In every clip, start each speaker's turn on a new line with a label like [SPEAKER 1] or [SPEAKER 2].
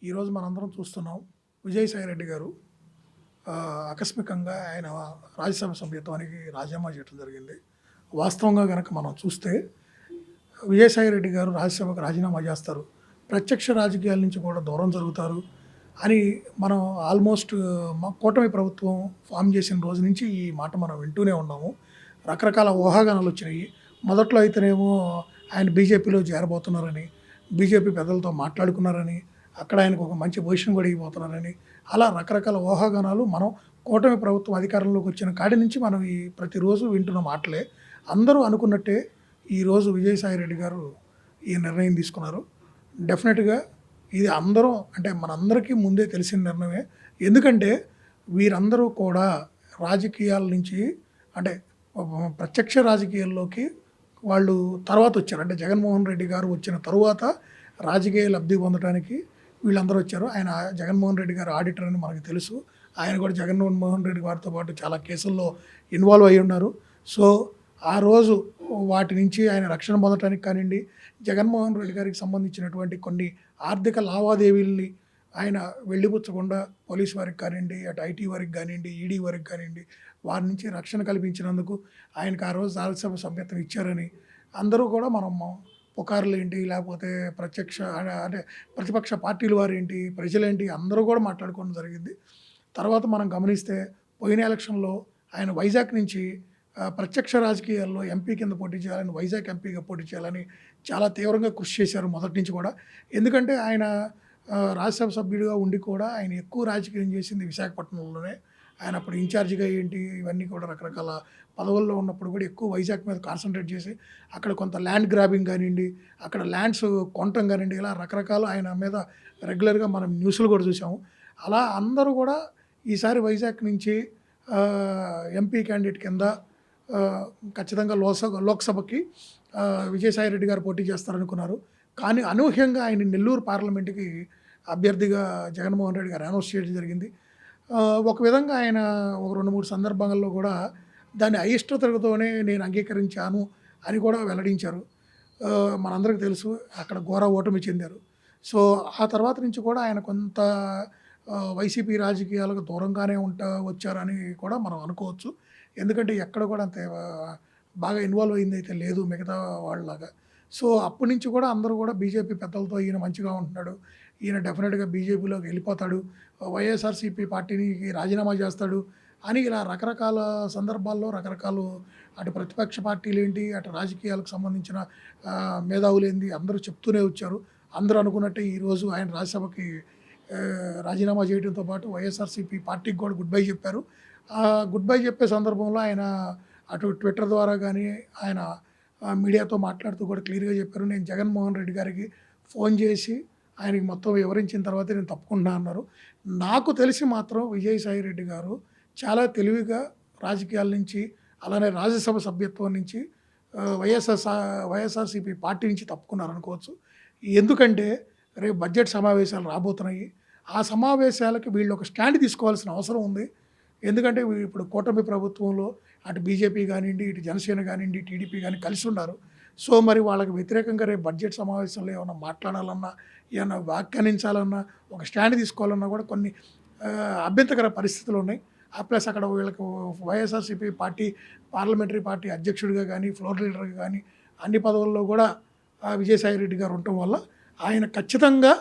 [SPEAKER 1] ఈరోజు మనందరం చూస్తున్నాం. విజయసాయిరెడ్డి గారు ఆకస్మికంగా ఆయన రాజ్యసభ సభ్యత్వానికి రాజీనామా చేయడం జరిగింది. వాస్తవంగా గనక మనం చూస్తే విజయసాయిరెడ్డి గారు రాజ్యసభకు రాజీనామా చేస్తారు. ప్రత్యక్ష రాజకీయాల నుంచి కూడా దూరం జరుగుతారు అని మనం ఆల్మోస్ట్ కూటమి ప్రభుత్వం ఫామ్ చేసిన రోజు నుంచి ఈ మాట మనం వింటూనే ఉన్నాము. రకరకాల ఊహాగానాలు వచ్చినాయి. మొదట్లో అయితేనేమో ఆయన బీజేపీలో చేరబోతున్నారని, బీజేపీ పెద్దలతో మాట్లాడుకున్నారని, అక్కడ ఆయనకు ఒక మంచి పొజిషన్ కూడా ఇవ్వబోతున్నారని, అలా రకరకాల ఊహాగానాలు మనం కూటమి ప్రభుత్వం అధికారంలోకి వచ్చిన కాడి నుంచి మనం ఈ ప్రతిరోజు వింటున్న మాటలే. అందరూ అనుకున్నట్టే ఈరోజు విజయసాయిరెడ్డి గారు ఈ నిర్ణయం తీసుకున్నారు. డెఫినెట్గా ఇది అందరం అంటే మనందరికీ ముందే తెలిసిన నిర్ణయమే. ఎందుకంటే వీరందరూ కూడా రాజకీయాల నుంచి అంటే ప్రత్యక్ష రాజకీయాల్లోకి వాళ్ళు తర్వాత వచ్చారు. అంటే జగన్మోహన్ రెడ్డి గారు వచ్చిన తరువాత రాజకీయ లబ్ధి పొందడానికి వీళ్ళందరూ వచ్చారు. ఆయన జగన్మోహన్ రెడ్డి గారు ఆడిటర్ అని మనకు తెలుసు. ఆయన కూడా జగన్మోహన్ రెడ్డి గారితో పాటు చాలా కేసుల్లో ఇన్వాల్వ్ అయి ఉన్నారు. సో ఆ రోజు వాటి నుంచి ఆయన రక్షణ పొందడానికి కానివ్వండి, జగన్మోహన్ రెడ్డి గారికి సంబంధించినటువంటి కొన్ని ఆర్థిక లావాదేవీల్ని ఆయన వెళ్ళిపుచ్చకుండా పోలీసు వారికి కానివ్వండి, అటు ఐటీ వారికి కానివ్వండి, ఈడీ వారికి కానివ్వండి, వారి నుంచి రక్షణ కల్పించినందుకు ఆయనకు ఆ రోజు రాజ్యసభ సభ్యత్వం ఇచ్చారని అందరూ కూడా మనం పుకార్లు ఏంటి, లేకపోతే అంటే ప్రతిపక్ష పార్టీలు వారేంటి, ప్రజలేంటి అందరూ కూడా మాట్లాడుకోవడం జరిగింది. తర్వాత మనం గమనిస్తే పోయిన ఎలక్షన్లో ఆయన వైజాగ్ నుంచి ప్రత్యక్ష రాజకీయాల్లో ఎంపీ కింద పోటీ చేయాలని, వైజాగ్ ఎంపీగా పోటీ చేయాలని చాలా తీవ్రంగా కృషి చేశారు మొదటి నుంచి కూడా. ఎందుకంటే ఆయన రాజ్యసభ సభ్యుడిగా ఉండి కూడా ఆయన ఎక్కువ రాజకీయం చేసింది విశాఖపట్నంలోనే. ఆయన అప్పుడు ఇన్ఛార్జిగా ఏంటి ఇవన్నీ కూడా రకరకాల పదవుల్లో ఉన్నప్పుడు కూడా ఎక్కువ వైజాగ్ మీద కాన్సన్ట్రేట్ చేసి అక్కడ కొంత ల్యాండ్ గ్రాబింగ్ కానివ్వండి, అక్కడ ల్యాండ్స్ కొనటం కానివ్వండి, ఇలా రకరకాల ఆయన మీద రెగ్యులర్గా మనం న్యూస్లు కూడా చూసాము. అలా అందరూ కూడా ఈసారి వైజాగ్ నుంచి ఎంపీ క్యాండిడేట్ కింద ఖచ్చితంగా లోక్సభకి విజయసాయిరెడ్డి గారు పోటీ చేస్తారనుకున్నారు. కానీ అనూహ్యంగా ఆయన నెల్లూరు పార్లమెంటుకి అభ్యర్థిగా జగన్మోహన్ రెడ్డి గారు అనౌన్స్ చేయడం జరిగింది. ఒక విధంగా ఆయన ఒక 2-3 సందర్భాలలో కూడా దాన్ని అయిష్టతతోనే నేను అంగీకరించాను అని కూడా వెల్లడించారు. మనందరికీ తెలుసు అక్కడ ఘోర ఓటమి చెందారు. సో ఆ తర్వాత నుంచి కూడా ఆయన కొంత వైసీపీ రాజకీయాలకు దూరంగానే వచ్చారని కూడా మనం అనుకోవచ్చు. ఎందుకంటే ఎక్కడ కూడా అంత బాగా ఇన్వాల్వ్ అయింది అయితే లేదు మిగతా వాళ్ళలాగా. సో అప్పటి నుంచి కూడా అందరూ కూడా బీజేపీ పెద్దలతో ఈయన మంచిగా ఉంటున్నాడు, ఈయన డెఫినెట్గా బీజేపీలోకి వెళ్ళిపోతాడు, వైఎస్ఆర్సీపీ పార్టీకి రాజీనామా చేస్తాడు అని ఇలా రకరకాల సందర్భాల్లో రకరకాలు అటు ప్రతిపక్ష పార్టీలు ఏంటి, అటు రాజకీయాలకు సంబంధించిన మేధావులేంది అందరూ చెప్తూనే వచ్చారు. అందరూ అనుకున్నట్టే ఈరోజు ఆయన రాజ్యసభకి రాజీనామా చేయడంతో పాటు వైఎస్ఆర్సీపీ పార్టీకి కూడా గుడ్ బై చెప్పారు. గుడ్ బై చెప్పే సందర్భంలో ఆయన అటు ట్విట్టర్ ద్వారా కానీ ఆయన మీడియాతో మాట్లాడుతూ కూడా క్లియర్గా చెప్పారు, నేను జగన్మోహన్ రెడ్డి గారికి ఫోన్ చేసి ఆయనకి మొత్తం వివరించిన తర్వాత నేను తప్పకుండా అన్నారు. నాకు తెలిసి మాత్రం విజయసాయిరెడ్డి గారు చాలా తెలివిగా రాజకీయాల నుంచి అలానే రాజ్యసభ సభ్యత్వం నుంచి వైఎస్ఆర్సీపీ పార్టీ నుంచి తప్పుకున్నారనుకోవచ్చు. ఎందుకంటే రేపు బడ్జెట్ సమావేశాలు రాబోతున్నాయి. ఆ సమావేశాలకు వీళ్ళు ఒక స్టాండ్ తీసుకోవాల్సిన అవసరం ఉంది. ఎందుకంటే ఇప్పుడు కూటమి ప్రభుత్వంలో అటు బీజేపీ కానివ్వండి, ఇటు జనసేన కానివ్వండి, టీడీపీ కానీ కలిసి ఉన్నారు. సో మరి వాళ్ళకి వ్యతిరేకంగా రేపు బడ్జెట్ సమావేశంలో ఏమైనా మాట్లాడాలన్నా, ఏమైనా వ్యాఖ్యానించాలన్నా, ఒక స్టాండ్ తీసుకోవాలన్నా కూడా కొన్ని అభ్యంతరకర పరిస్థితులు ఉన్నాయి. ప్లస్ అక్కడ వీళ్ళకి వైఎస్ఆర్సీపీ పార్టీ పార్లమెంటరీ పార్టీ అధ్యక్షుడిగా కానీ, ఫ్లోర్ లీడర్గా కానీ అన్ని పదవుల్లో కూడా విజయసాయిరెడ్డి గారు ఉండటం వల్ల ఆయన ఖచ్చితంగా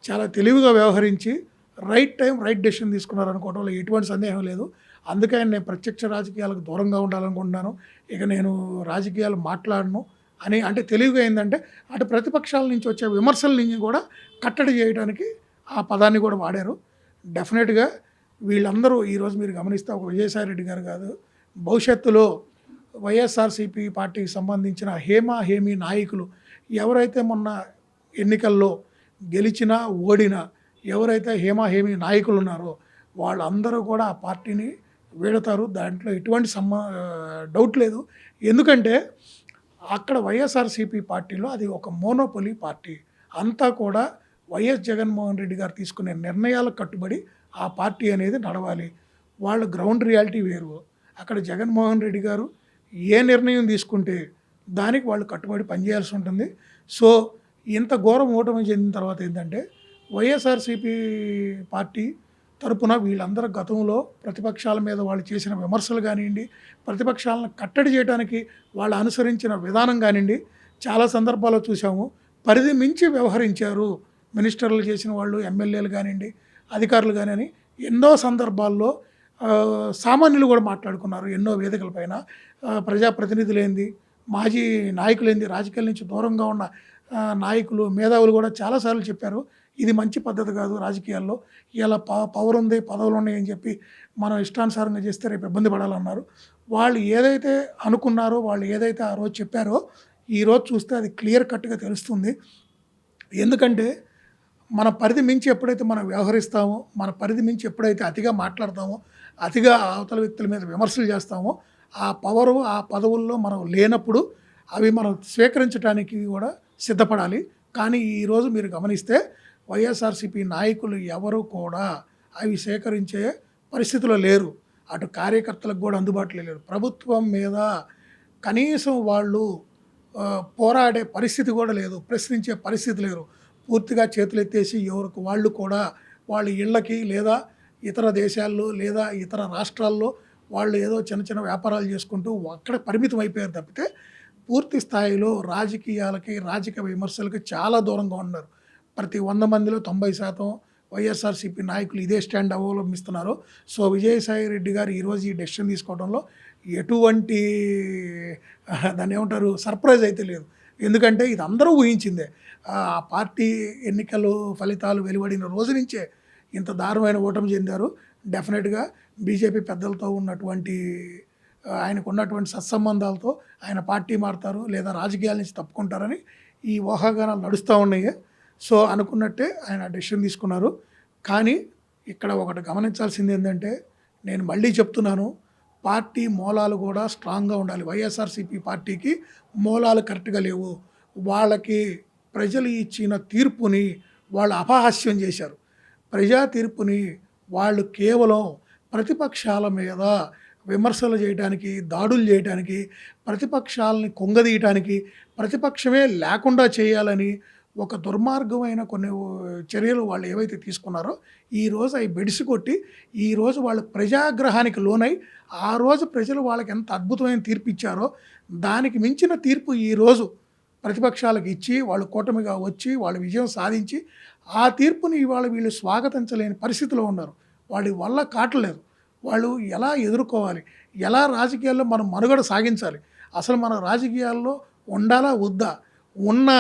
[SPEAKER 1] చాలా తెలివిగా వ్యవహరించి రైట్ టైం రైట్ డెసిషన్ తీసుకున్నారనుకోవడంలో ఎటువంటి సందేహం లేదు. అందుకే నేను ప్రత్యక్ష రాజకీయాలకు దూరంగా ఉండాలనుకుంటున్నాను, ఇక నేను రాజకీయాలు మాట్లాడను అని అంటే తెలివిగా ఏంటంటే అటు ప్రతిపక్షాల నుంచి వచ్చే విమర్శల నుంచి కూడా కట్టడి చేయడానికి ఆ పదాన్ని కూడా వాడారు. డెఫినెట్గా వీళ్ళందరూ ఈరోజు మీరు గమనిస్తే ఒక విజయసాయిరెడ్డి గారు కాదు, భవిష్యత్తులో వైఎస్ఆర్సీపీ పార్టీకి సంబంధించిన హేమీ నాయకులు ఎవరైతే మొన్న ఎన్నికల్లో గెలిచినా ఓడినా ఎవరైతే హేమీ నాయకులు ఉన్నారో వాళ్ళందరూ కూడా ఆ పార్టీని వీడతారు. దాంట్లో ఎటువంటి డౌట్ లేదు. ఎందుకంటే అక్కడ వైఎస్ఆర్సీపీ పార్టీలో అది ఒక మోనోపొలీ పార్టీ. అంతా కూడా వైఎస్ జగన్మోహన్ రెడ్డి గారు తీసుకునే నిర్ణయాలకు కట్టుబడి ఆ పార్టీ అనేది నడవాలి. వాళ్ళ గ్రౌండ్ రియాలిటీ వేరు. అక్కడ జగన్మోహన్ రెడ్డి గారు ఏ నిర్ణయం తీసుకుంటే దానికి వాళ్ళు కట్టుబడి పనిచేయాల్సి ఉంటుంది. సో ఇంత ఘోరం ఓటమి చెందిన తర్వాత ఏంటంటే వైఎస్ఆర్సీపీ పార్టీ తరపున వీళ్ళందరూ గతంలో ప్రతిపక్షాల మీద వాళ్ళు చేసిన విమర్శలు కానివ్వండి, ప్రతిపక్షాలను కట్టడి చేయడానికి వాళ్ళు అనుసరించిన విధానం కానివ్వండి, చాలా సందర్భాల్లో చూసాము. పరిధి మించి వ్యవహరించారు మినిస్టర్లు చేసిన వాళ్ళు, ఎమ్మెల్యేలు కానివ్వండి, అధికారులు కానివ్వని ఎన్నో సందర్భాల్లో సామాన్యులు కూడా మాట్లాడుకున్నారు ఎన్నో వేదికలపైన. ప్రజాప్రతినిధులేంది, మాజీ నాయకులేంది, రాజకీయాల నుంచి దూరంగా ఉన్న నాయకులు, మేధావులు కూడా చాలాసార్లు చెప్పారు ఇది మంచి పద్ధతి కాదు రాజకీయాల్లో. ఇలా పవర్ ఉంది, పదవులు ఉన్నాయి అని చెప్పి మనం ఇష్టానుసారంగా చేస్తే రేపు ఇబ్బంది పడాలన్నారు. వాళ్ళు ఏదైతే అనుకున్నారో, వాళ్ళు ఏదైతే ఆ రోజు చెప్పారో, ఈరోజు చూస్తే అది క్లియర్ కట్గా తెలుస్తుంది. ఎందుకంటే మన పరిధి మించి ఎప్పుడైతే మనం వ్యవహరిస్తామో, మన పరిధి మించి ఎప్పుడైతే అతిగా మాట్లాడతామో, అతిగా అవతల వ్యక్తుల మీద విమర్శలు చేస్తామో, ఆ పవరు, ఆ పదవుల్లో మనం లేనప్పుడు అవి మనం స్వీకరించడానికి కూడా సిద్ధపడాలి. కానీ ఈరోజు మీరు గమనిస్తే వైఎస్ఆర్సీపీ నాయకులు ఎవరు కూడా అవి సేకరించే పరిస్థితిలో లేరు. అటు కార్యకర్తలకు కూడా అందుబాటులో లేరు. ప్రభుత్వం మీద కనీసం వాళ్ళు పోరాడే పరిస్థితి కూడా లేదు, ప్రశ్నించే పరిస్థితి లేరు. పూర్తిగా చేతులెత్తేసి ఎవరికి వాళ్ళు కూడా వాళ్ళ ఇళ్ళకి లేదా ఇతర దేశాల్లో లేదా ఇతర రాష్ట్రాల్లో వాళ్ళు ఏదో చిన్న చిన్న వ్యాపారాలు చేసుకుంటూ అక్కడ పరిమితం అయిపోయారు తప్పితే పూర్తి స్థాయిలో రాజకీయాలకి, రాజకీయ విమర్శలకి చాలా దూరంగా ఉన్నారు. ప్రతి 100 మందిలో 90% వైఎస్ఆర్సీపీ నాయకులు ఇదే స్టాండ్ అవలంబిస్తున్నారు. సో విజయసాయి రెడ్డి గారు ఈరోజు ఈ డెసిషన్ తీసుకోవడంలో ఎటువంటి దాన్ని ఏమంటారు సర్ప్రైజ్ అయితే లేదు. ఎందుకంటే ఇది అందరూ ఊహించిందే. ఆ పార్టీ ఎన్నికలు ఫలితాలు వెలువడిన రోజు నుంచే ఇంత దారుణమైన ఓటమి చెందారు. డెఫినెట్గా బీజేపీ పెద్దలతో ఉన్నటువంటి ఆయనకు ఉన్నటువంటి సత్సంబంధాలతో ఆయన పార్టీ మారుతారు లేదా రాజకీయాల నుంచి తప్పుకుంటారని ఈ ఊహాగానాలు నడుస్తూ ఉన్నాయి. సో అనుకున్నట్టే ఆయన డెసిషన్ తీసుకున్నారు. కానీ ఇక్కడ ఒకటి గమనించాల్సింది ఏంటంటే, నేను మళ్ళీ చెప్తున్నాను, పార్టీ మూలాలు కూడా స్ట్రాంగ్గా ఉండాలి. వైఎస్ఆర్సీపీ పార్టీకి మూలాలు కరెక్ట్గా లేవు. వాళ్ళకి ప్రజలు ఇచ్చిన తీర్పుని వాళ్ళు అపహాస్యం చేశారు. ప్రజా తీర్పుని వాళ్ళు కేవలం ప్రతిపక్షాల మీద విమర్శలు చేయడానికి, దాడులు చేయడానికి, ప్రతిపక్షాలని కుంగదీయటానికి, ప్రతిపక్షమే లేకుండా చేయాలని ఒక దుర్మార్గమైన కొన్ని చర్యలు వాళ్ళు ఏవైతే తీసుకున్నారో ఈరోజు అవి బెడిసి కొట్టి ఈరోజు వాళ్ళు ప్రజాగ్రహానికి లోనై ఆ రోజు ప్రజలు వాళ్ళకి ఎంత అద్భుతమైన తీర్పు ఇచ్చారో దానికి మించిన తీర్పు ఈరోజు ప్రతిపక్షాలకు ఇచ్చి వాళ్ళు కూటమిగా వచ్చి వాళ్ళు విజయం సాధించి ఆ తీర్పుని ఇవాళ వీళ్ళు స్వాగతించలేని పరిస్థితిలో ఉన్నారు. వాళ్ళ వల్ల కావట్లేదు. వాళ్ళు ఎలా ఎదుర్కోవాలి, ఎలా రాజకీయాల్లో మనం మనుగడ సాగించాలి, అసలు మన రాజకీయాల్లో ఉండాలా వద్దా, ఉన్నా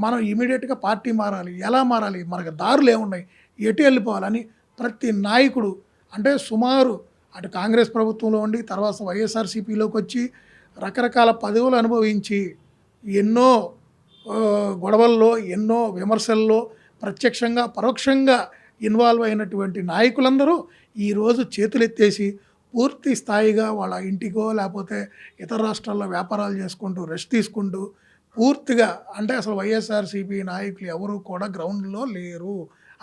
[SPEAKER 1] మనం ఇమీడియట్గా పార్టీ మారాలి, ఎలా మారాలి, మనకు దారులు ఏమున్నాయి, ఎటు వెళ్ళిపోవాలని ప్రతి నాయకుడు అంటే సుమారు అటు కాంగ్రెస్ ప్రభుత్వంలో ఉండి తర్వాత వైఎస్ఆర్సీపీలోకి వచ్చి రకరకాల పదవులు అనుభవించి ఎన్నో గొడవల్లో, ఎన్నో విమర్శల్లో ప్రత్యక్షంగా పరోక్షంగా ఇన్వాల్వ్ అయినటువంటి నాయకులందరూ ఈరోజు చేతులెత్తేసి పూర్తి స్థాయిగా వాళ్ళ ఇంటికో లేకపోతే ఇతర రాష్ట్రాల్లో వ్యాపారాలు చేసుకుంటూ రెస్ట్ తీసుకుంటూ పూర్తిగా అంటే అసలు వైఎస్ఆర్సీపీ నాయకులు ఎవరు కూడా గ్రౌండ్లో లేరు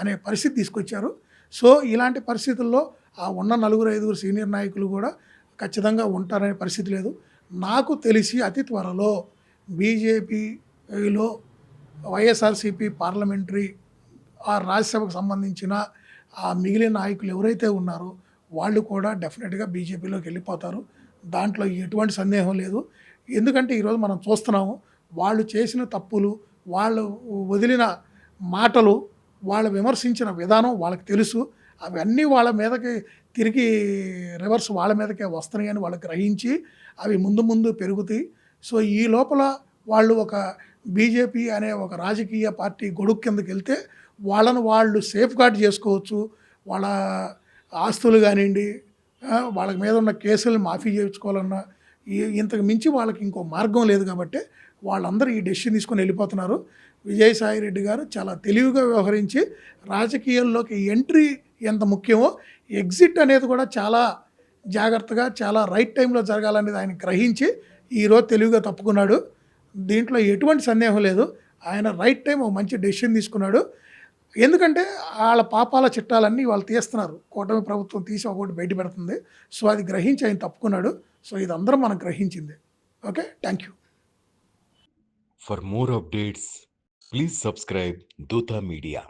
[SPEAKER 1] అనే పరిస్థితి తీసుకొచ్చారు. సో ఇలాంటి పరిస్థితుల్లో ఆ ఉన్న 4-5 సీనియర్ నాయకులు కూడా ఖచ్చితంగా ఉంటారనే పరిస్థితి లేదు. నాకు తెలిసి అతి త్వరలో బీజేపీలో వైఎస్ఆర్సీపీ పార్లమెంటరీ ఆ రాజ్యసభకు సంబంధించిన ఆ మిగిలిన నాయకులు ఎవరైతే ఉన్నారో వాళ్ళు కూడా డెఫినెట్గా బీజేపీలోకి వెళ్ళిపోతారు. దాంట్లో ఎటువంటి సందేహం లేదు. ఎందుకంటే ఈరోజు మనం చూస్తున్నాము వాళ్ళు చేసిన తప్పులు, వాళ్ళు వదిలిన మాటలు, వాళ్ళు విమర్శించిన విధానం వాళ్ళకి తెలుసు. అవన్నీ వాళ్ళ మీదకి తిరిగి రివర్స్ వాళ్ళ మీదకే వస్తున్నాయని వాళ్ళు గ్రహించి అవి ముందు ముందు పెరుగుతాయి. సో ఈ లోపల వాళ్ళు ఒక బీజేపీ అనే ఒక రాజకీయ పార్టీ గొడుగు కిందకి వెళ్తే వాళ్ళను వాళ్ళు సేఫ్ గార్డ్ చేసుకోవచ్చు. వాళ్ళ ఆస్తులు కానివ్వండి, వాళ్ళ మీద ఉన్న కేసులు మాఫీ చేయించుకోవాలన్నా ఇంతకు మించి వాళ్ళకి ఇంకో మార్గం లేదు. కాబట్టి వాళ్ళందరూ ఈ డెసిషన్ తీసుకొని వెళ్ళిపోతున్నారు. విజయసాయి రెడ్డి గారు చాలా తెలివిగా వ్యవహరించి రాజకీయాల్లోకి ఎంట్రీ ఎంత ముఖ్యమో ఎగ్జిట్ అనేది కూడా చాలా జాగ్రత్తగా చాలా రైట్ టైంలో జరగాలనేది ఆయన గ్రహించి ఈరోజు తెలివిగా తప్పుకున్నాడు. దీంట్లో ఎటువంటి సందేహం లేదు. ఆయన రైట్ టైం ఒక మంచి డెసిషన్ తీసుకున్నాడు. ఎందుకంటే వాళ్ళ పాపాల చిట్టాలన్నీ వాళ్ళు తీస్తున్నారు. కూటమి ప్రభుత్వం తీసి ఒకటి బయట పెడుతుంది. సో అది గ్రహించి ఆయన తప్పుకున్నాడు. సో ఇది అందరం మనం గ్రహించింది. Okay, thank you.
[SPEAKER 2] For more updates, please subscribe Dota Media.